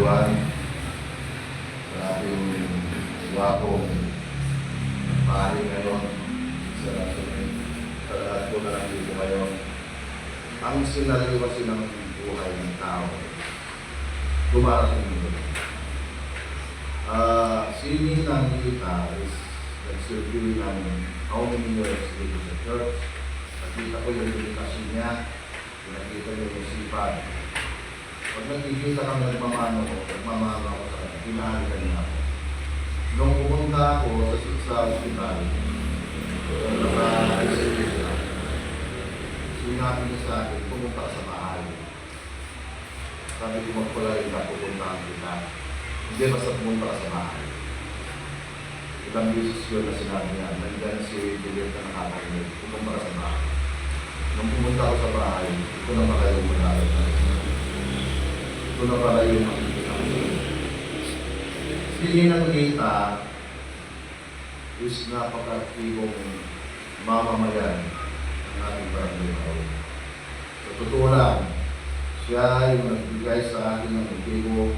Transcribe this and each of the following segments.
Juan, sa ating wapong pari ngayon, sa lahat ko na lang dito ngayon. Ang sinaliw kasi ng buhay ng tao, dumarating mo. Si Ninang Rita is nag-survey ng how many years dito sa church. Nakita ko yung dedikasyon niya, nakita niyo yung sipag. Pag nakikita kang nagmamano ko sa kanya, pinahalikan niya ako. Nung pumunta ako sa hospital, naka-reserve siya. Sinabi niya sa akin, pumunta sa bahay. Sabi ko magpulay na pupuntahan kita. Hindi basta pumunta ka sa bahay. Ilang beses yun na sinabi niya, nandyan si Juliet na nakakarinig, pumunta ka sa bahay. Nung pumunta ako sa bahay, ito na pala yung magalit na rin. Ito na pala yung makikita ko. Hindi ng Rita is napaka-aktivong mamamayan ng ating barangay Maraw. Sa totoo lang, siya yung nagbigay sa akin ng motibo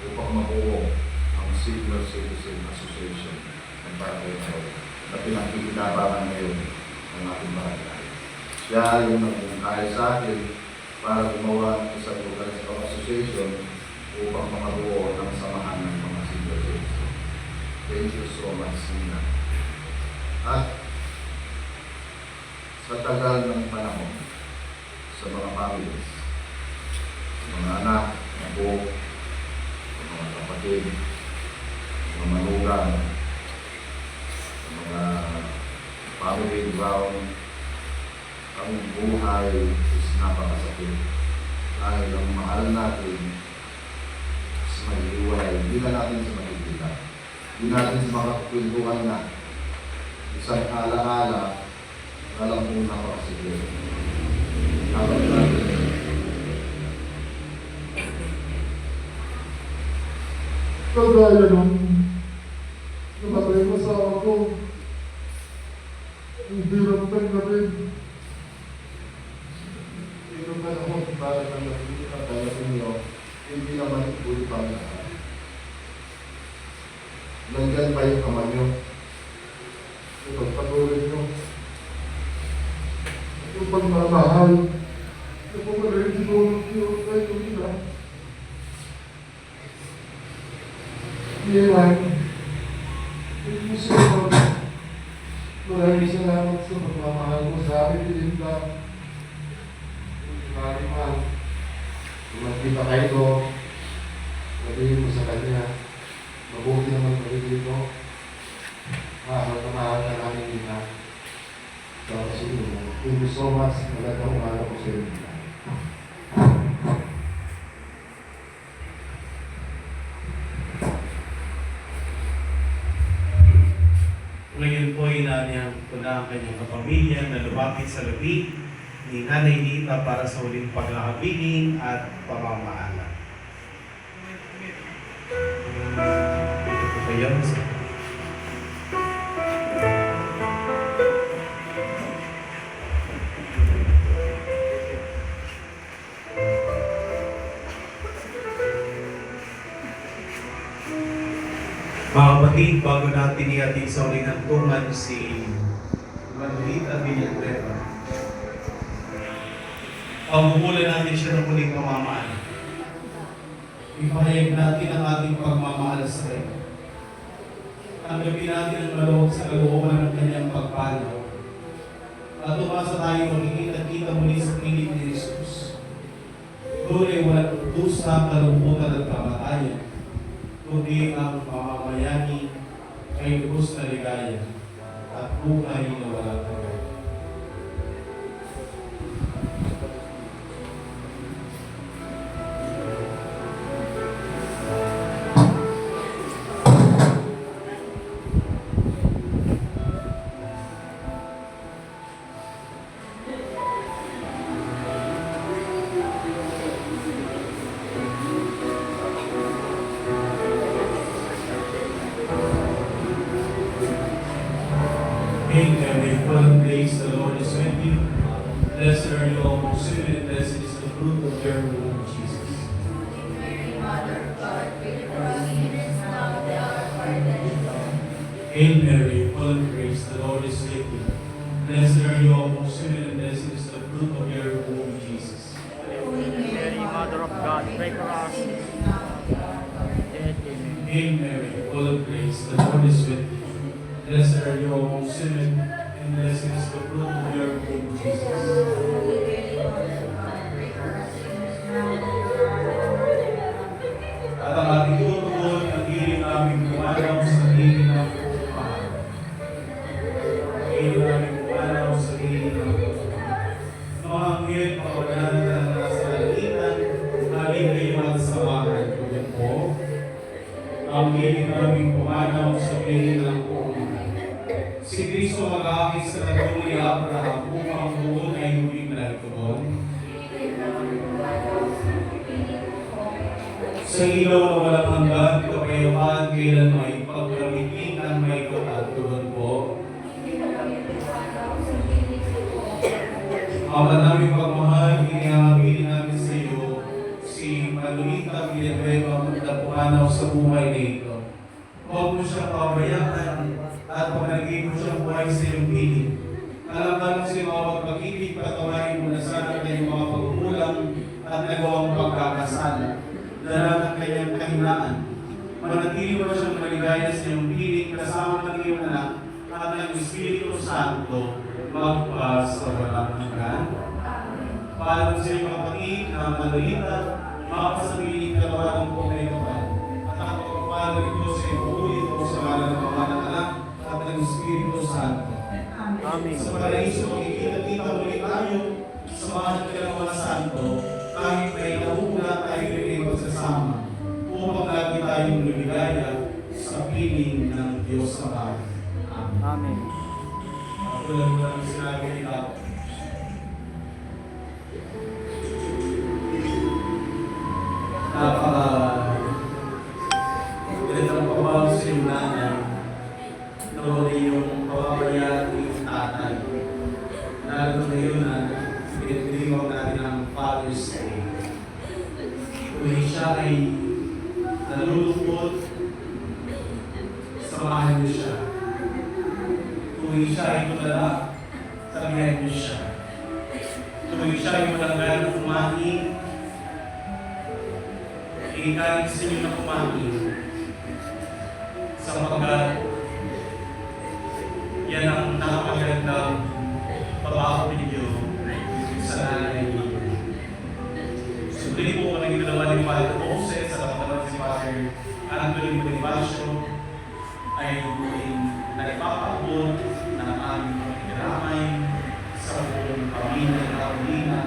upang mabuo ang Senior Citizen Association ng Barangay Maraw na pinakikinabangan ngayon ng ating barangay. Siya yung nagmungkaya sa akin para gumawa ng isang association upang makabuo ng samahan ng mga senior citizens. Thank you so much, Nina. At sa tagal ng panahon, sa mga families, sa mga anak, mga buhok, sa mga kapatid, sa mga manugang, sa mga family ground, ang buhay is napakasakit. Dahil ang mahal natin is maghiwalay. Hindi na natin sa makikita. Hindi natin sa makakapintuhan na isang alaala alam kong napakasigil. Dapat natin. Kagaya nung namatay ko sa ako, hindi lang tanggapin. Ito pa naman para sa nakikita tayo sa inyo, hindi naman uli pa lahat. Nandyan pa yung kamay nyo. Ipagpatuloy nyo. Yung pagmamahal, yung pumalayin sinulog nyo kayo nila. Iyan, yung museum, maraming salamat sa pagmamahal mo sa akin, Linda. Maraming mahal. Kung magkita kayo, sabihin mo sa kanya, mabuti naman kayo dito. Mahal na mahal ka namin nila. Tapos yun, thank you so much. Magandang umaga po sa inyo. Ngayon po inanyang ko na ang kanyang kapamilya na lumapit sa labi ni Nanay Nita para sa huling paghahabiling at pamamahala. Ito po kayo sa mga kapatid, bago natin ihatid sa uling hantungan si Manolita Villanueva, pagbubulan natin siya ng muling pamamahal. Ipahayag natin ang ating pagmamahal sa kanya. Tanggapin natin ang maluwag sa kalooban ng kanyang pagpanaw. At umasa tayo makikita-kita muli sa piling ni Jesus. Doon ay walang dusa, kalungkutan at kamatayan, kundi ang pamamayani ay lubos na ligaya at buhay na walang hanggan. King and a firm place, the Lord is with you. Blessed are you all who sin, and blessed is the fruit of your womb, Jesus. Hail Mary, full of grace, the Lord is with you. Blessed are you amongst women, and blessed is the fruit of your womb, Jesus. Mary, Mother of God, pray for us. Dead, amen. Hail Mary, full of grace, the Lord is with you. Blessed are you amongst women, and blessed is the fruit of your womb, Jesus. At ang ating tutugon, ang hiling namin kumalaw sa hiling ng pagmamahal. Hiling namin kumalaw sa hiling ng pagmamahal. Mga anghel, pakawalan na nasa langitan, halin kayo at samahan ko din po. Ang hiling namin kumalaw sa hiling ng pagmamahal. Si Kristo mag-aakit sa nagawang ni Abraham upang doon ay huwing nagtugon. Sa ilaw na walang hanggan, kapayapaan kailanman, pagkamitin ang may katatuhan po. Ama namin pagmahal, inihahabili namin sa iyo si Manolita Villanueva magdapumanaw sa buhay na ito. Huwag mo siyang pabayaan at panagin mo siyang buhay sa iyong piling. Alam sa iyo mga pagpag-ibig, patawarin mo na sana kayong mga pagkulang at nagawang pagkakasala. Dahil ang kanyang kahinaan. Manatili mo siyang maligaya sa iyong piling kasama ng iyong anak at ng Espiritu Santo magpa sa walang hanggan. Paalam sa iyong kapatid na Manolita, makapasabihin ka naman ng pumay kapal. At ang pagpapalo ito sa iyong ulit o sa ngalan ng mga anak at ng Espiritu Santo. Amen. Sa paraiso, makikita-kita muli tayo sa mga ng mga santo, kahit may nahuhula tayo rin magsasama, upang lagi tayong lumigaya sa piling ng Diyos sa bahay. Amen. Amen. Tulad mo lang sinabi ni Tapo. Ganitang pabago sa iyong nanay, noon yung pababayaan ng iyong tatay. Lalo ngayon na pinagdiriwag natin ang Father's Day. Kung siya ay nalulungkot, samahan niyo siya. Kung siya ay tulala, sabihan niyo siya. Kung siya ay walang gana kumain, kahit sa inyo na kumain, sapagkat yan ang napagandang pabako ninyo sa nanay ninyo. Sundin po kung naging dalawa ni Father Moses sa kapatid si Father Anthony Bonifacio ay muling nagpapaabot ng aming pagkiramay sa buong pamilya ng Carolina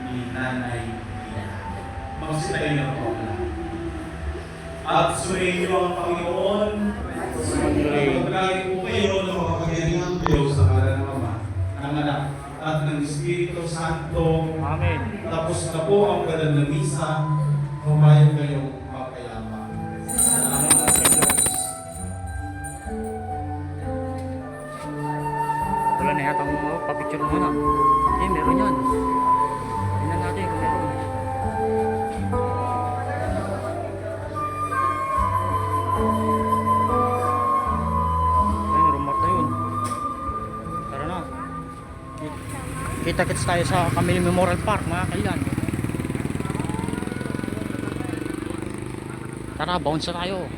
ni Nanay Lina. Magsitayo na po na. At suriin niyo ang Panginoon, pagkain po kayo ng makapangyarihan Diyos sa ngalan ng Ama, ng Anak, at ng Espiritu Santo. Amen. Tapos na po ang banal na misa, humayon kayong mapayama. Salamat sa Diyos. Wala na yata mo, papicture muna. Eh, meron yan. Tingnan natin kung meron. Ayun, remote na yun. Tara na. Kita-kits tayo sa Camille Memorial Park, mga kailan. Tara, bounce na tayo.